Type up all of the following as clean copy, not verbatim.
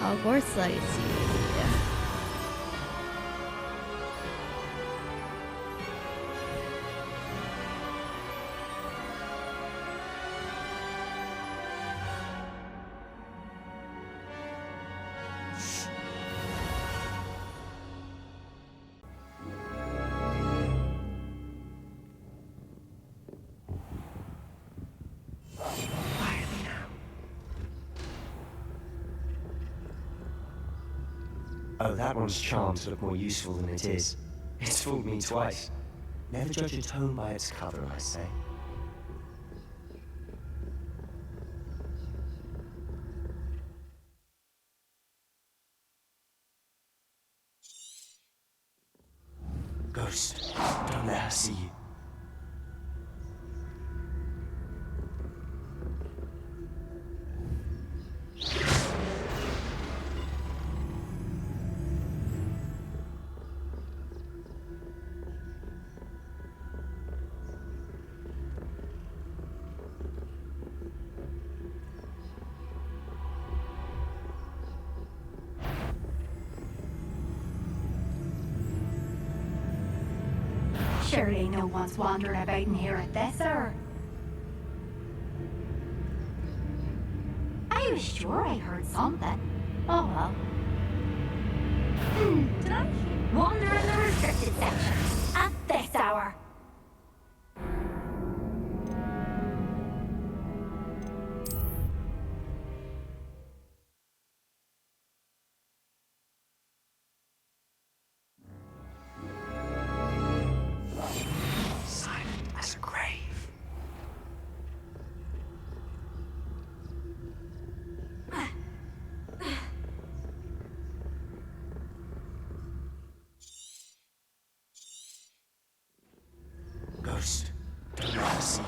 Hogwart's Legacy. Oh, that one's charmed to look more useful than it is. It's fooled me twice. Never judge a tome by its cover, I say. Ghost, don't let her see you. Surely no one's wandering about in here at this hour. I was sure I heard something. Oh well. Did I wander in the restricted section at this hour? Ghost, don't let her see you.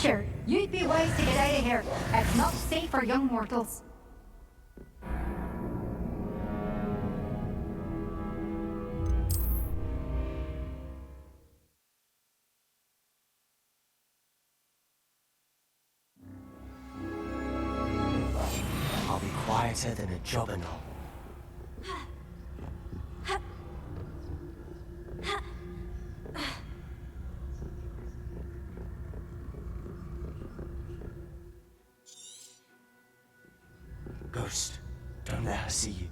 Sure, you'd be wise to get out of here. It's not safe for young mortals. I'll be quieter than a jobberknoll. Ghost, don't let her see you.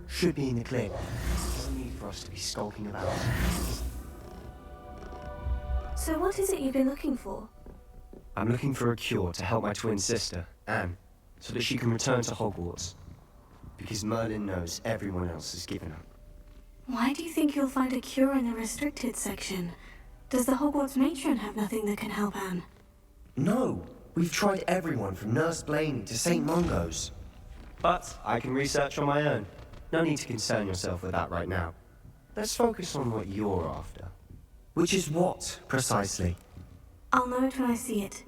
Should be in the clear. There's no need for us to be skulking about. So what is it you've been looking for? I'm looking for a cure to help my twin sister, Anne, so that she can return to Hogwarts. Because Merlin knows everyone else has given up. Why do you think you'll find a cure in the restricted section? Does the Hogwarts matron have nothing that can help Anne? No, we've tried everyone from Nurse Blaney to St. Mungo's. But I can research on my own. No need to concern yourself with that right now. Let's focus on what you're after. Which is what, precisely? I'll know it when I see it.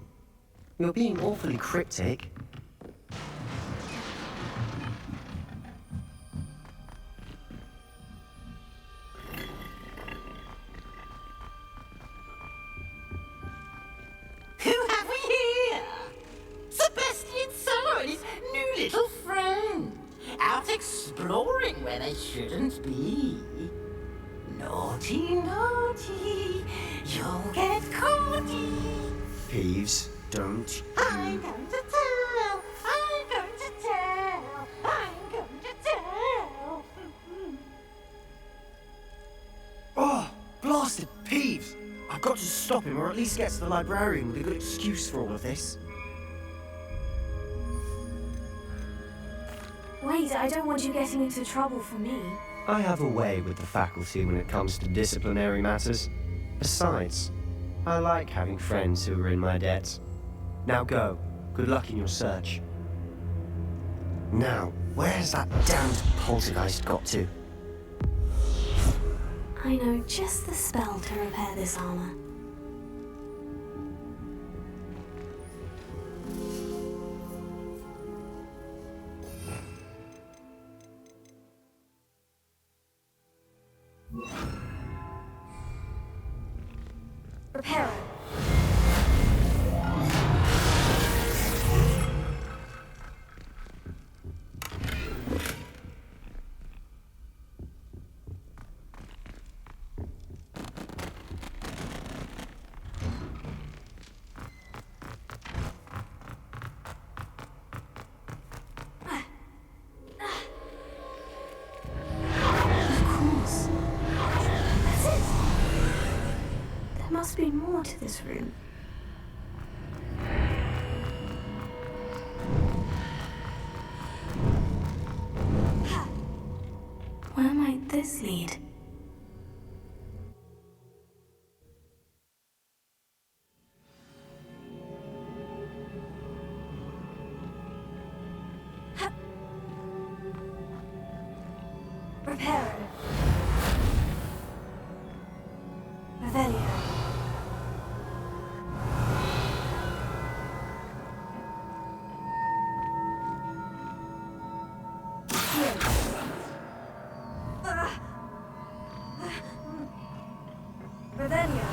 You're being awfully cryptic. Who have we here? Sebastian Summer and his new little friend. Out exploring where they shouldn't be. Naughty, naughty, you'll get caughty. Peeves, don't I'm going to tell, I'm going to tell, I'm going to tell. Oh, blasted Peeves! I've got to stop him, or at least get to the librarian with a good excuse for all of this. Wait, I don't want you getting into trouble for me. I have a way with the faculty when it comes to disciplinary matters. Besides, I like having friends who are in my debt. Now go. Good luck in your search. Now, where's that damned poltergeist got to? I know just the spell to repair this armor. Repair. There must be more to this room. Where might this lead? Reparo. Revelio. Revelio.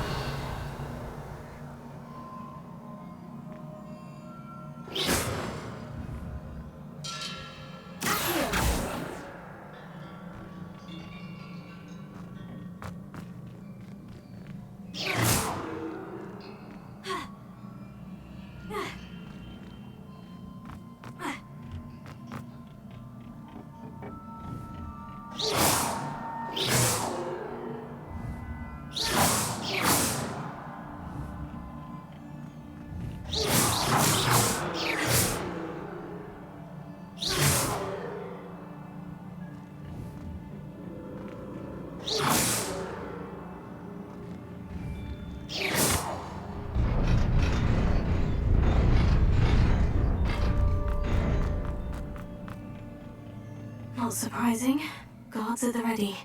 Not surprising. Guards at the ready.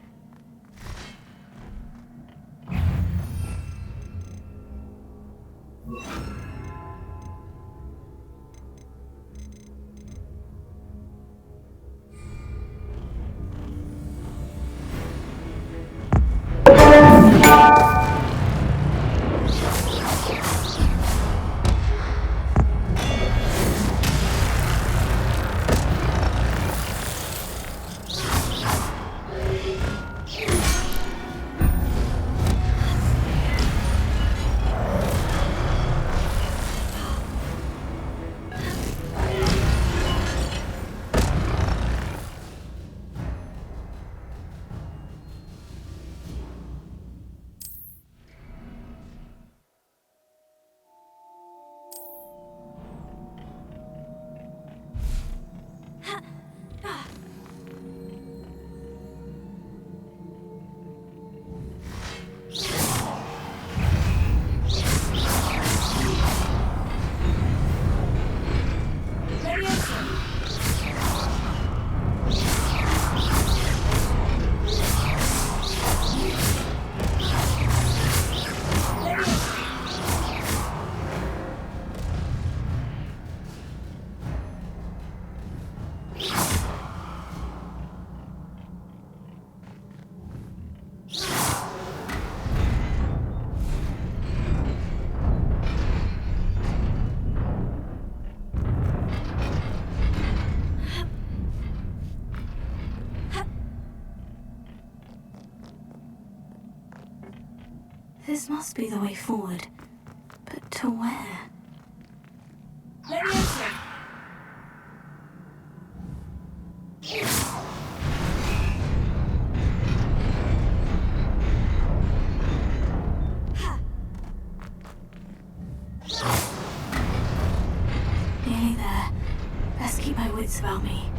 This must be the way forward. But to where? Leviosa! Nearly there. Best keep my wits about me.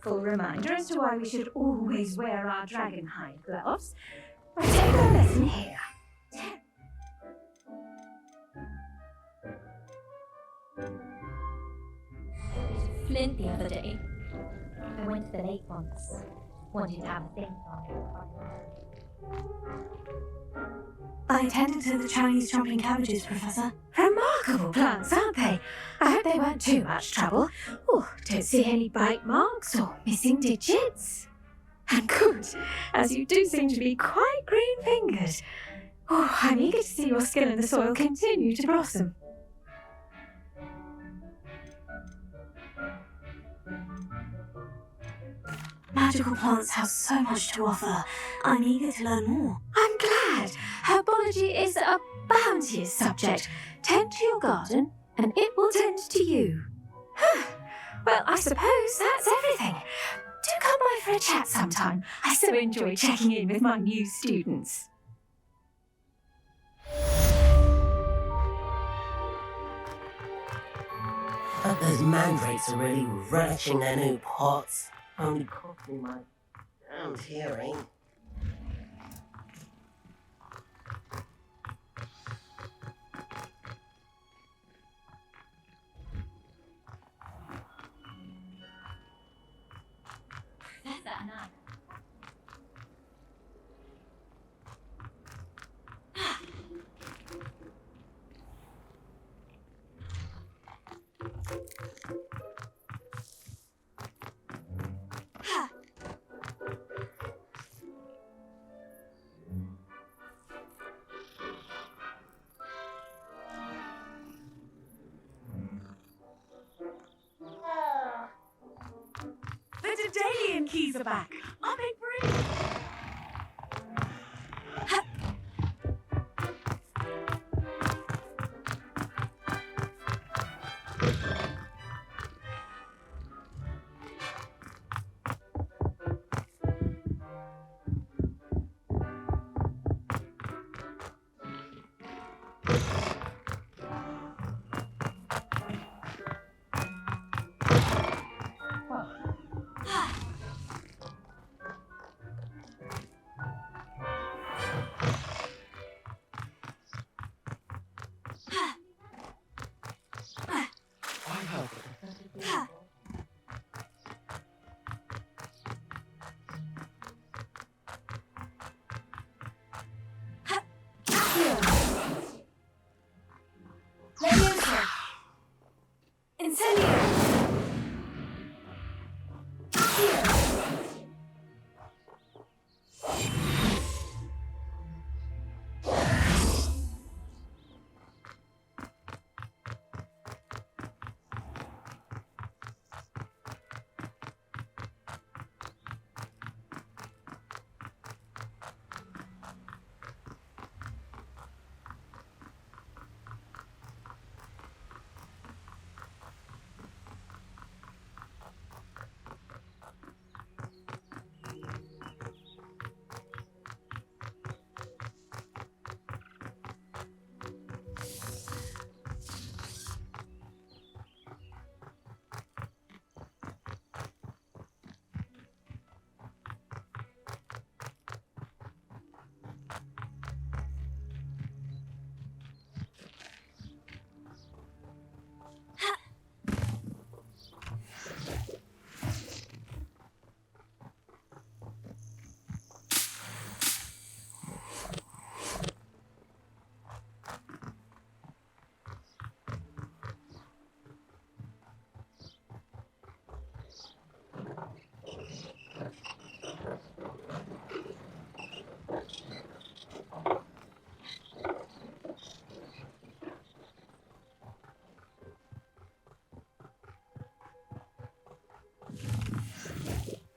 helpful reminder as to why we should always wear our dragon hide gloves. But take a lesson here. Flint the other day. I went to the lake once. Wanted to have a think on it. I attended to the Chinese chopping cabbages, Professor. Remarkable plants, aren't they? I hope they weren't too much trouble. Oh, don't see any bite marks or missing digits. And good, as you do seem to be quite green-fingered. Oh, I'm eager to see your skill in the soil continue to blossom. Magical plants have so much to offer. I'm eager to learn more. I'm glad. Herbology is a bounteous subject. Tend to your garden, and it will tend to you. Well, I suppose that's everything. Do come by for a chat sometime. I so enjoy checking in with my new students. But those mandrakes are really relishing their new pots. Only costing my damned hearing. The Dedalian keys are back. I'll make room.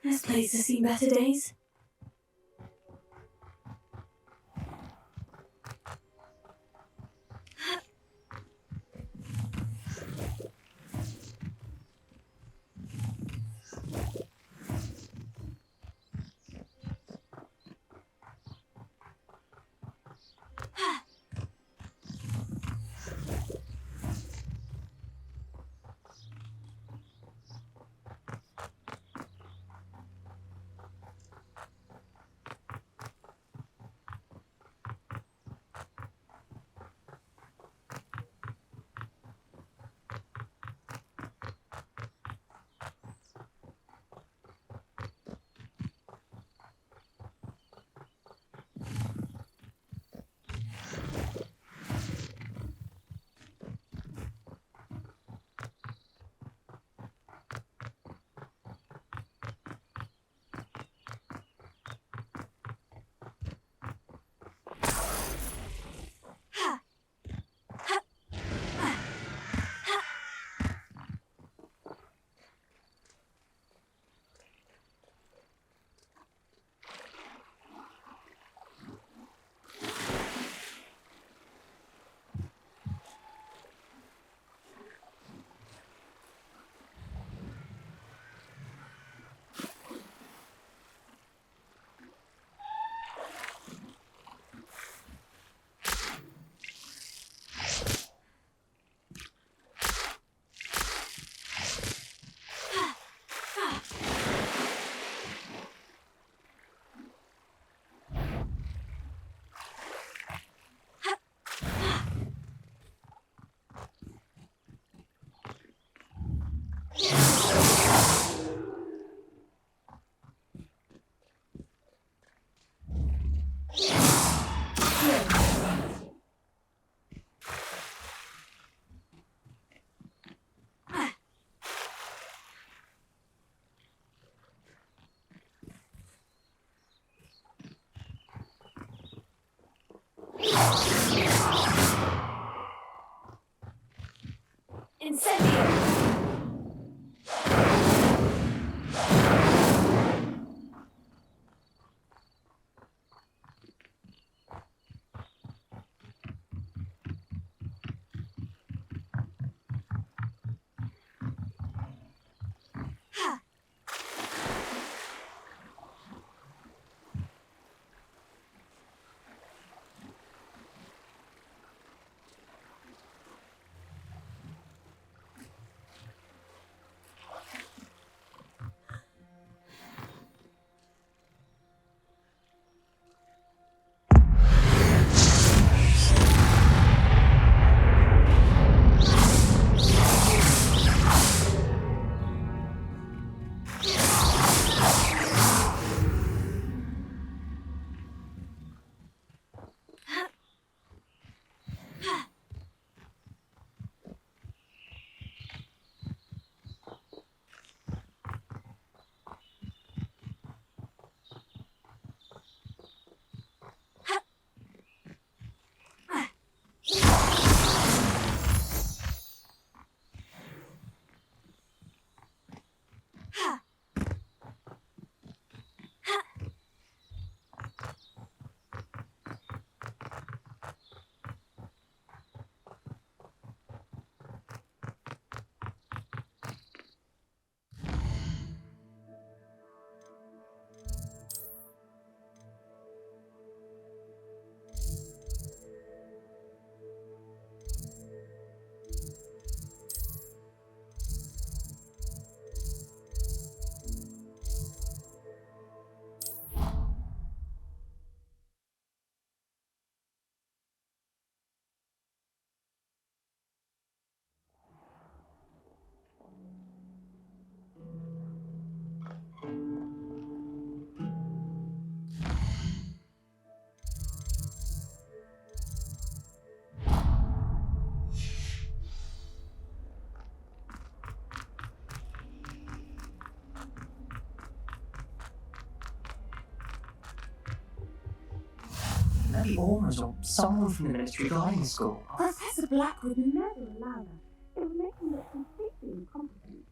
This place has seen better days. Maybe Ormers or someone from the Ministry Guiding School. Professor Black would never allow that. It would make him look completely incompetent.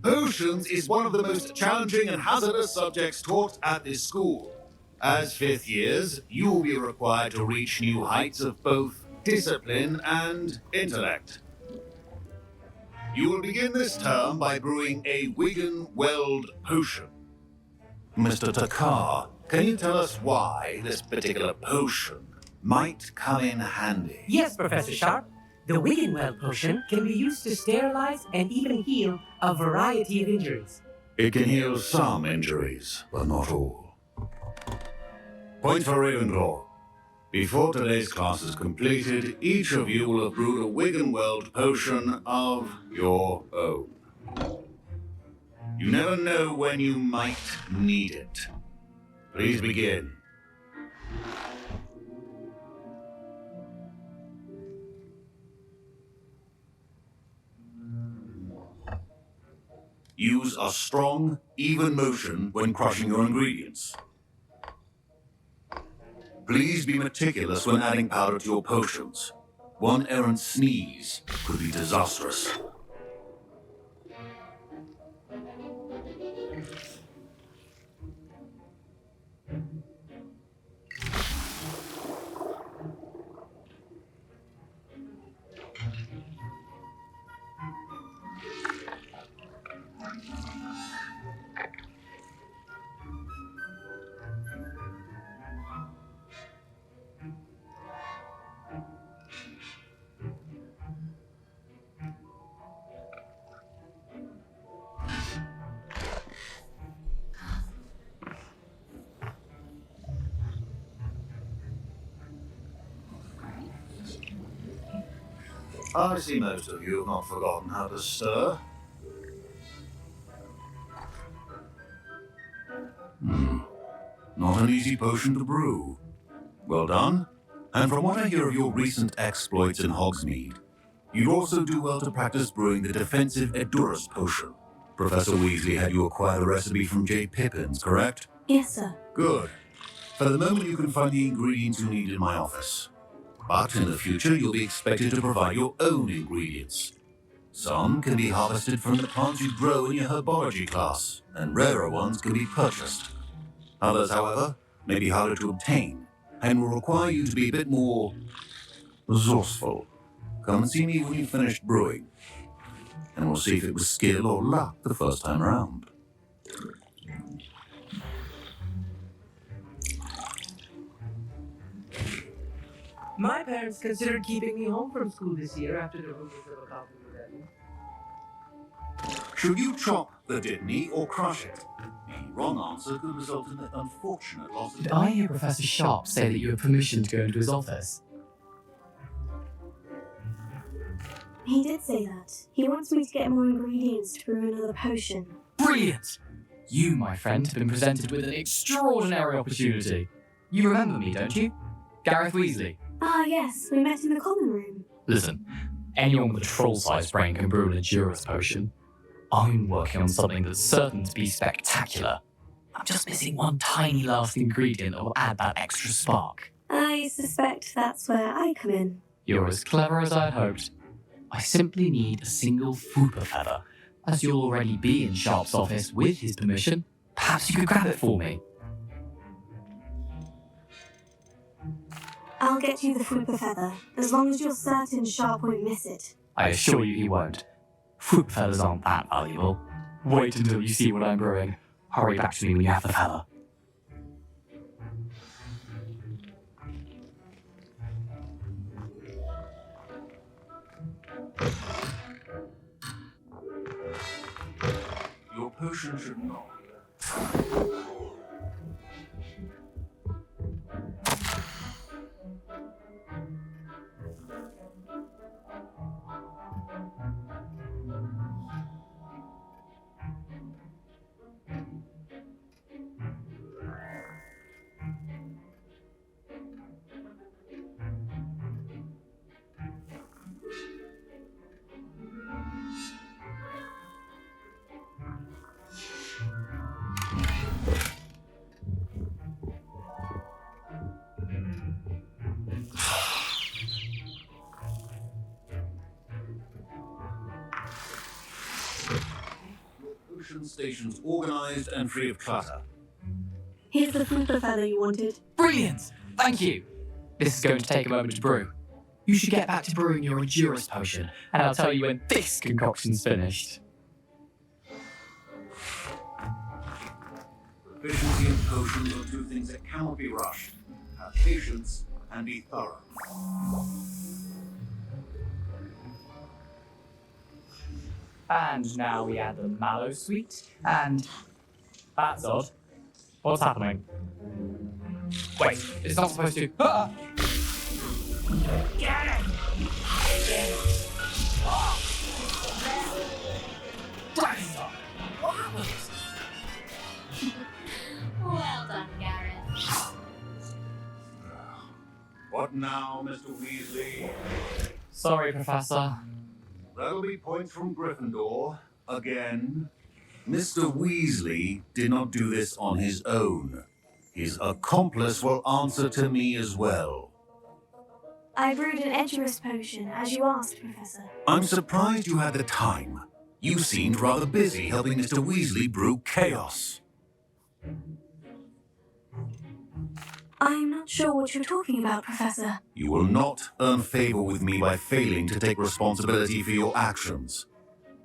Potions is one of the most challenging and hazardous subjects taught at this school. As fifth years, you will be required to reach new heights of both discipline and intellect. You will begin this term by brewing a Wigan Weld potion. Mr. Takar, can you tell us why this particular potion might come in handy? Yes, Professor Sharp. The Wiggenweld potion can be used to sterilize and even heal a variety of injuries. It can heal some injuries, but not all. Point for Ravenclaw. Before today's class is completed, each of you will have brewed a Wiggenweld potion of your own. You never know when you might need it. Please begin. Use a strong, even motion when crushing your ingredients. Please be meticulous when adding powder to your potions. One errant sneeze could be disastrous. I see most of you have not forgotten how to stir. Not an easy potion to brew. Well done. And from what I hear of your recent exploits in Hogsmeade, you'd also do well to practice brewing the defensive Edurus potion. Professor Weasley had you acquire the recipe from J. Pippins, correct? Yes, sir. Good. For the moment, you can find the ingredients you need in my office. But in the future, you'll be expected to provide your own ingredients. Some can be harvested from the plants you grow in your herbology class, and rarer ones can be purchased. Others, however, may be harder to obtain, and will require you to be a bit more resourceful. Come and see me when you've finished brewing, and we'll see if it was skill or luck the first time around. My parents considered keeping me home from school this year after the rumors of a copy rebellion. Should you chop the Dittany or crush it? The wrong answer could result in the unfortunate loss of... Did I hear Professor Sharp say that you have permission to go into his office? He did say that. He wants me to get more ingredients to brew another potion. Brilliant! You, my friend, have been presented with an extraordinary opportunity. You remember me, don't you? Gareth Weasley. Ah, yes, we met in the common room. Listen, anyone with a troll-sized brain can brew an Edurus potion. I'm working on something that's certain to be spectacular. I'm just missing one tiny last ingredient that will add that extra spark. I suspect that's where I come in. You're as clever as I'd hoped. I simply need a single Fooper feather. As you'll already be in Sharp's office with his permission, perhaps you could grab it for me. I'll get you the Fooper feather, as long as you're certain Sharp won't miss it. I assure you he won't. Fooper feathers aren't that valuable. Wait until you see what I'm brewing. Hurry back to me when you have the feather. Your potion should not. Stations organized and free of clutter. Here's the Fooper feather you wanted. Brilliant! Thank you! This is going to take a moment to brew. You should get back to brewing your Edurus potion, and I'll tell you when this concoction's finished. Proficiency in potions are two things that cannot be rushed. Have patience and be thorough. And now we add the mallow sweet, and... That's odd. What's happening? Wait, it's not supposed to... Ah! Get it! Dragonstone! What happened? Well done, Gareth. What now, Mr. Weasley? Sorry, Professor. That'll be points from Gryffindor. Again. Mr. Weasley did not do this on his own. His accomplice will answer to me as well. I brewed an Edurus potion, as you asked, Professor. I'm surprised you had the time. You seemed rather busy helping Mr. Weasley brew chaos. I'm not sure what you're talking about, Professor. You will not earn favor with me by failing to take responsibility for your actions.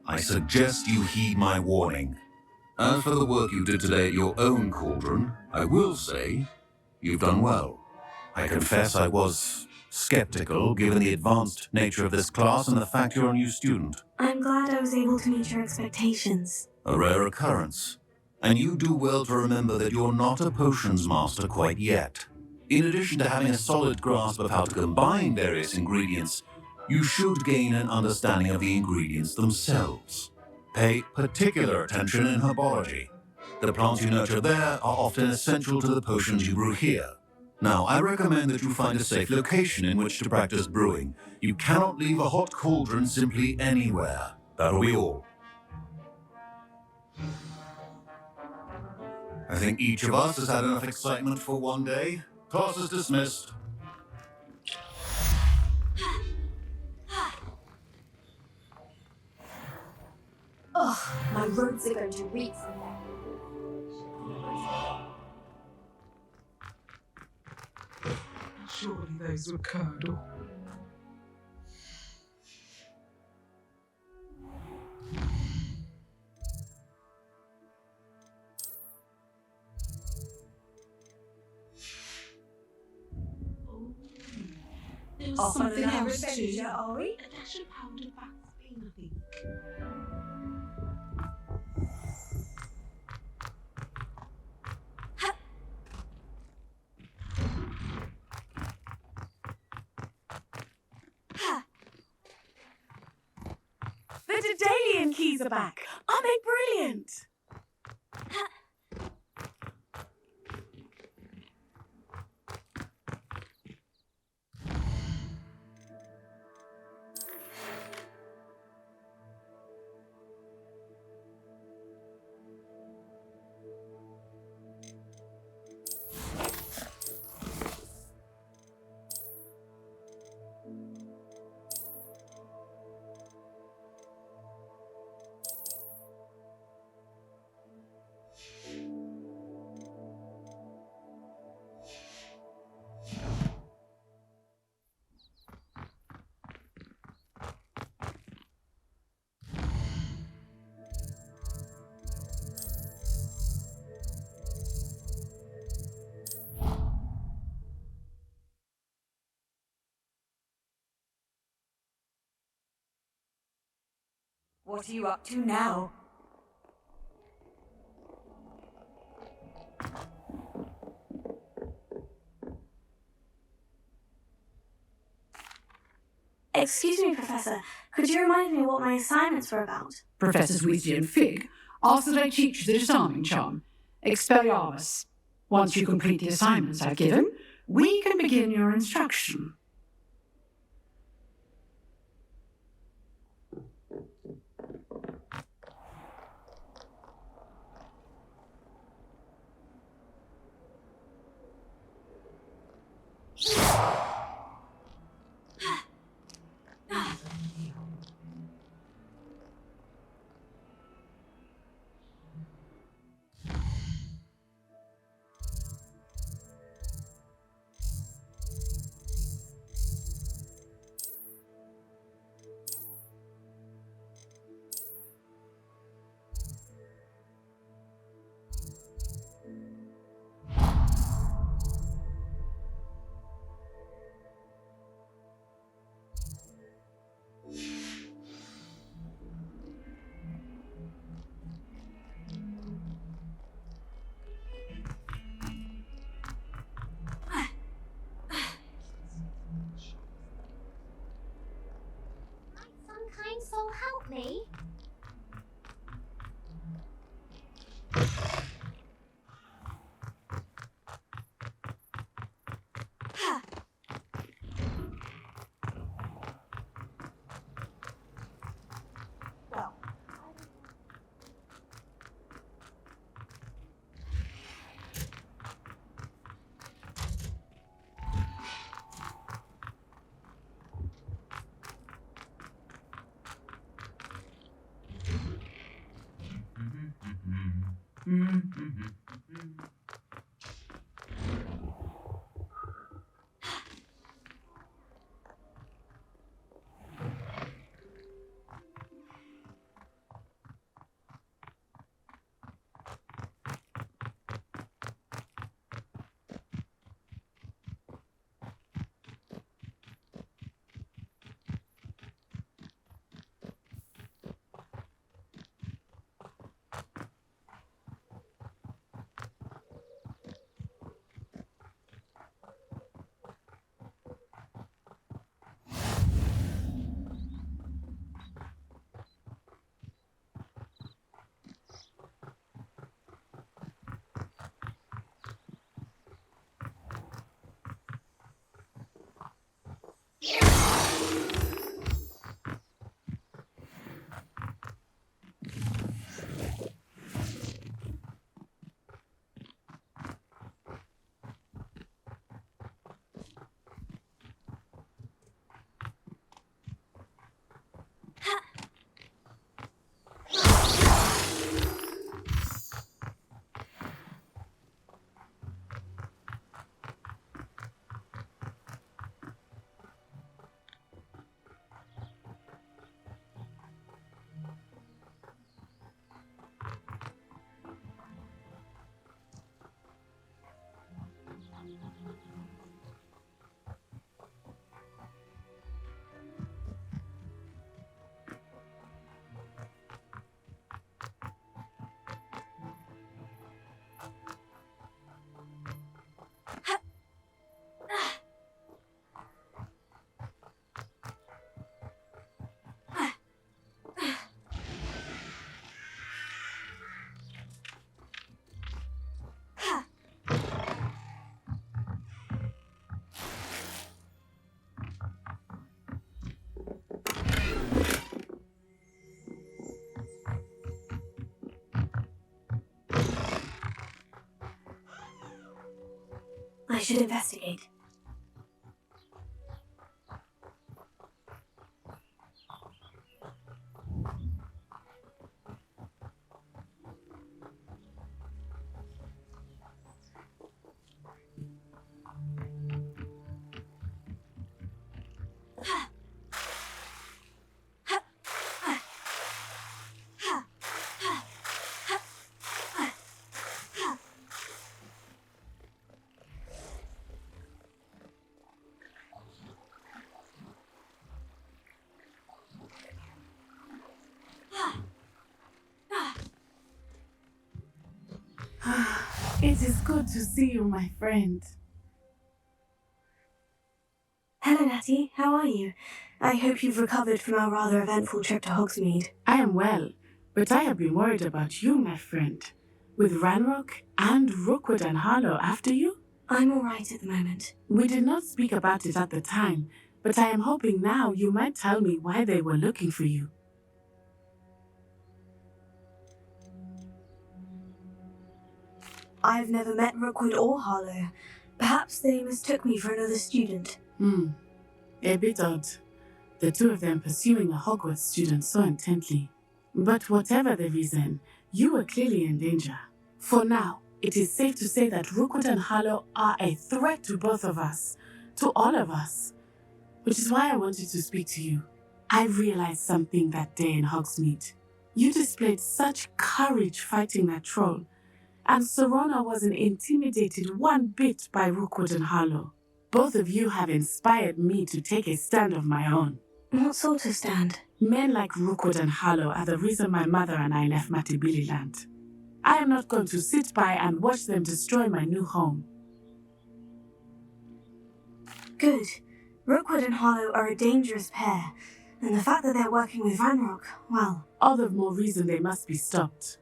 I suggest you heed my warning. As for the work you did today at your own cauldron, I will say you've done well. I confess I was skeptical given the advanced nature of this class and the fact you're a new student. I'm glad I was able to meet your expectations. A rare occurrence. And you do well to remember that you're not a potions master quite yet. In addition to having a solid grasp of how to combine various ingredients, you should gain an understanding of the ingredients themselves. Pay particular attention in herbology. The plants you nurture there are often essential to the potions you brew here. Now, I recommend that you find a safe location in which to practice brewing. You cannot leave a hot cauldron simply anywhere. That'll be all. I think each of us has had enough excitement for one day. Class is dismissed. Ugh, my roots are going to reek from there. Surely those were curdle. Off on an adventure, are we? A dash of powdered Vaseline, I think. The Daedalian keys are back. Aren't they brilliant? What are you up to now? Excuse me, Professor. Could you remind me what my assignments were about? Professors Weasley and Fig ask that I teach you the disarming charm, Expelliarmus. Once you complete the assignments I've given, we can begin your instruction. Some kind soul help me. I should investigate. It is good to see you, my friend. Hello, Natty. How are you? I hope you've recovered from our rather eventful trip to Hogsmeade. I am well, but I have been worried about you, my friend. With Ranrock and Rookwood and Harlow after you? I'm all right at the moment. We did not speak about it at the time, but I am hoping now you might tell me why they were looking for you. I've never met Rookwood or Harlow. Perhaps they mistook me for another student. A bit odd. The two of them pursuing a Hogwarts student so intently. But whatever the reason, you were clearly in danger. For now, it is safe to say that Rookwood and Harlow are a threat to both of us. To all of us. Which is why I wanted to speak to you. I realized something that day in Hogsmeade. You displayed such courage fighting that troll. And Serona wasn't intimidated one bit by Rookwood and Harlow. Both of you have inspired me to take a stand of my own. What sort of stand? Men like Rookwood and Harlow are the reason my mother and I left Matibili Land. I am not going to sit by and watch them destroy my new home. Good. Rookwood and Harlow are a dangerous pair, and the fact that they're working with Ranrock, well... All the more reason they must be stopped.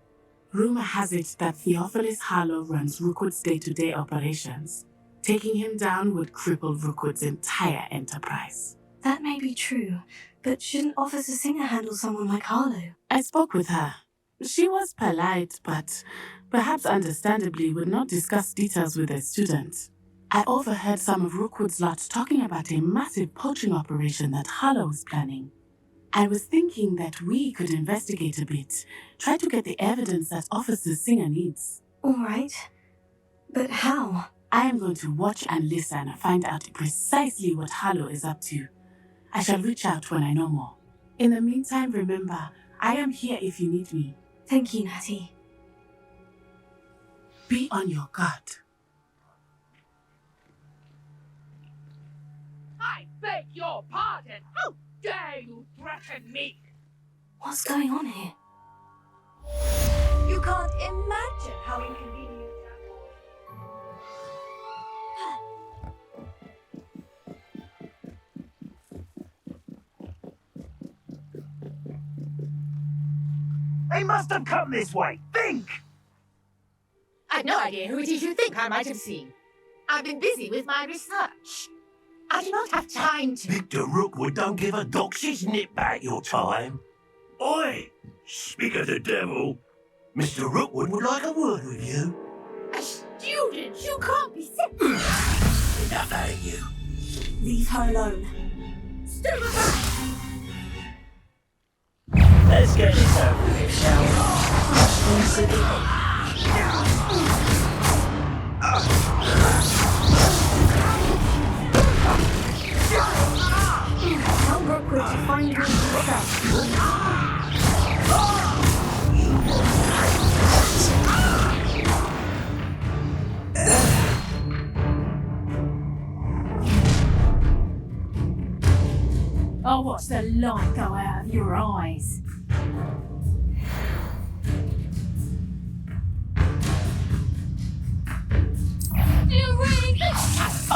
Rumor has it that Theophilus Harlow runs Rookwood's day-to-day operations. Taking him down would cripple Rookwood's entire enterprise. That may be true, but shouldn't Officer Singer handle someone like Harlow? I spoke with her. She was polite, but perhaps understandably would not discuss details with a student. I overheard some of Rookwood's lot talking about a massive poaching operation that Harlow was planning. I was thinking that we could investigate a bit, try to get the evidence that Officer Singer needs. All right. But how? I am going to watch and listen and find out precisely what Harlow is up to. I shall reach out when I know more. In the meantime, remember, I am here if you need me. Thank you, Natty. Be on your guard. I beg your pardon! How dare you threaten me? What's going on here? You can't imagine how inconvenient that They must have come this way. Think! I've no idea who it is you think I might have seen. I've been busy with my research. I do not have time to... Victor Rookwood don't give a doxy's nip back your time. Oi! Speak of the devil. Mr. Rookwood would like a word with you. A student? You can't be sick. Enough out of you. Leave her alone. Stand back! Let's get this over with, shall we? Tell Rookwood to find me himself. I'll watch the light go out of your eyes. Do you really think that's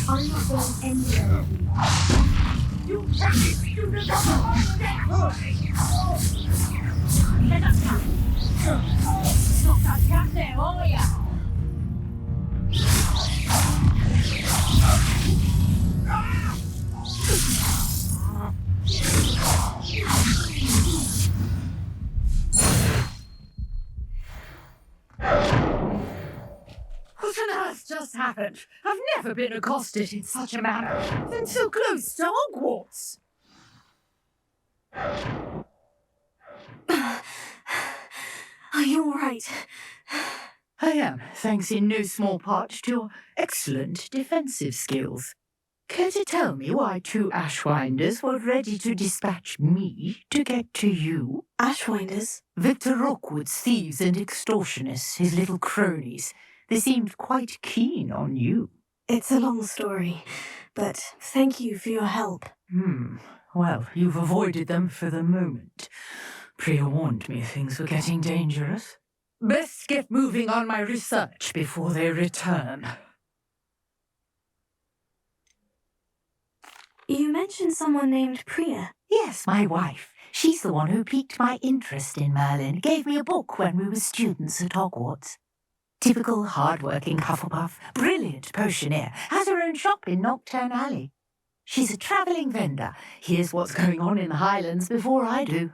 I'm not going anywhere. You take it, student of the Let us come. Not that cat there, are ya? that's just happened? I've never been accosted in such a manner, and so close to Hogwarts. Are you all right? I am, thanks in no small part to your excellent defensive skills. Care to tell me why 2 Ashwinders were ready to dispatch me to get to you? Ashwinders? Victor Rookwood's thieves and extortionists, his little cronies. They seemed quite keen on you. It's a long story, but thank you for your help. Well, you've avoided them for the moment. Priya warned me things were getting dangerous. Best get moving on my research before they return. You mentioned someone named Priya. Yes, my wife. She's the one who piqued my interest in Merlin, gave me a book when we were students at Hogwarts. Typical hard-working Hufflepuff, brilliant potioneer, has her own shop in Nocturne Alley. She's a travelling vendor, hears what's going on in the Highlands before I do.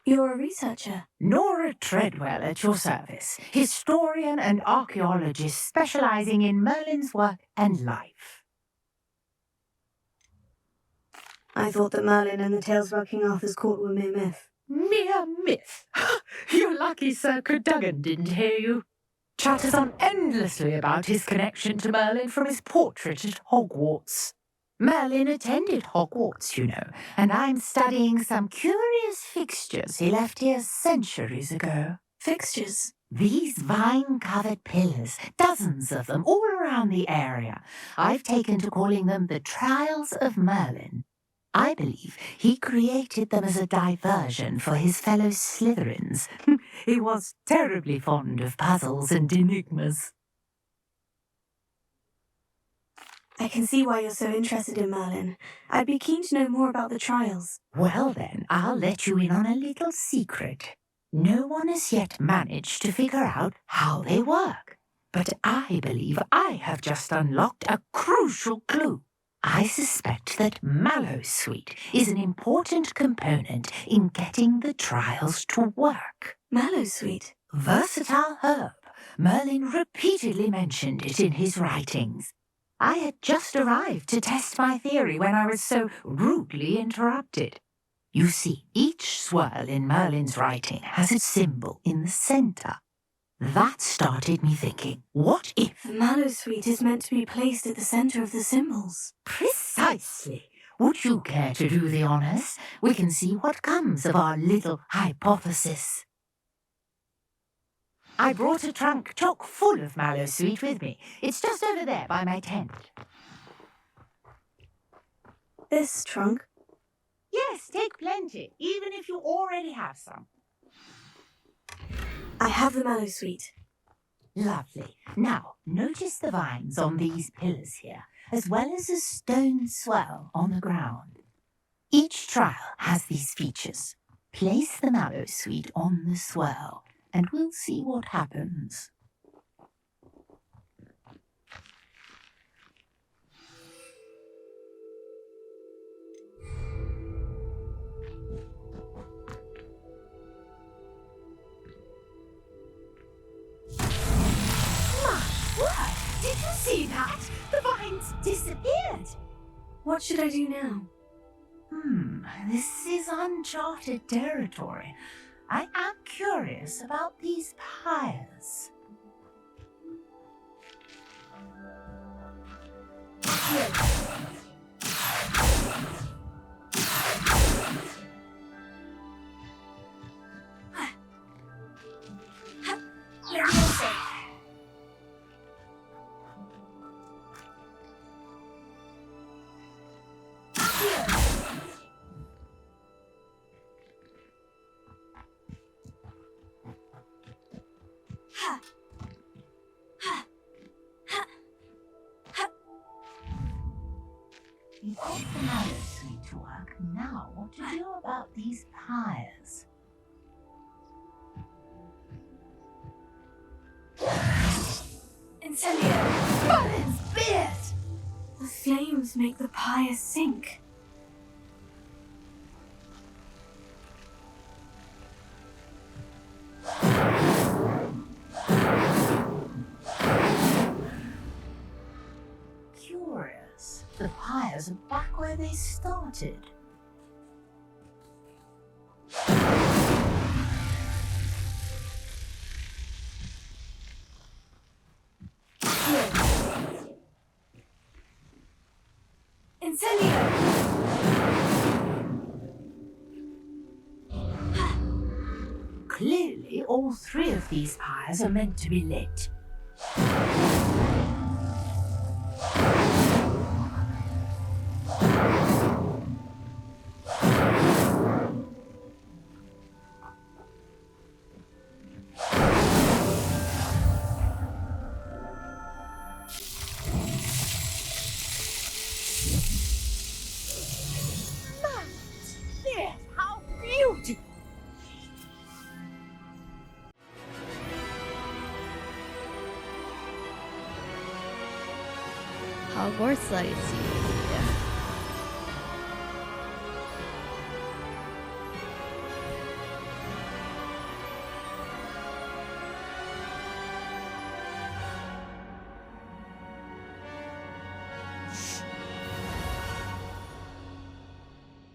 You're a researcher? Nora Treadwell at your service, historian and archaeologist specialising in Merlin's work and life. I thought that Merlin and the tales about King Arthur's court were mere myth. Mere myth? You're lucky Sir Cadogan didn't hear you. Chatters on endlessly about his connection to Merlin from his portrait at Hogwarts. Merlin attended Hogwarts, you know, and I'm studying some curious fixtures he left here centuries ago. Fixtures? These vine-covered pillars, dozens of them all around the area. I've taken to calling them the Trials of Merlin. I believe he created them as a diversion for his fellow Slytherins. He was terribly fond of puzzles and enigmas. I can see why you're so interested in Merlin. I'd be keen to know more about the trials. Well then, I'll let you in on a little secret. No one has yet managed to figure out how they work. But I believe I have just unlocked a crucial clue. I suspect that Mallowsweet is an important component in getting the trials to work. Mallowsweet? Versatile herb. Merlin repeatedly mentioned it in his writings. I had just arrived to test my theory when I was so rudely interrupted. You see, each swirl in Merlin's writing has a symbol in the centre. That started me thinking, what if... The Mallowsweet is meant to be placed at the centre of the symbols. Precisely. Would you care to do the honours? We can see what comes of our little hypothesis. I brought a trunk chock full of Mallowsweet with me. It's just over there by my tent. This trunk? Yes, take plenty, even if you already have some. I have the Mallowsweet. Lovely. Now, notice the vines on these pillars here, as well as a stone swell on the ground. Each trial has these features. Place the Mallowsweet on the swell, and we'll see what happens. Did you see that? The vines disappeared. What should I do now? This is uncharted territory. I am curious about these pyres. You got the Mallowsweet to work. Now, what to do about these pyres? Incendio! Merlin's beard! The flames make the pyre sink. why they started. Incendio! Clearly, all three of these pyres are meant to be lit. Yes, how beautiful! Hogwart's Legacy.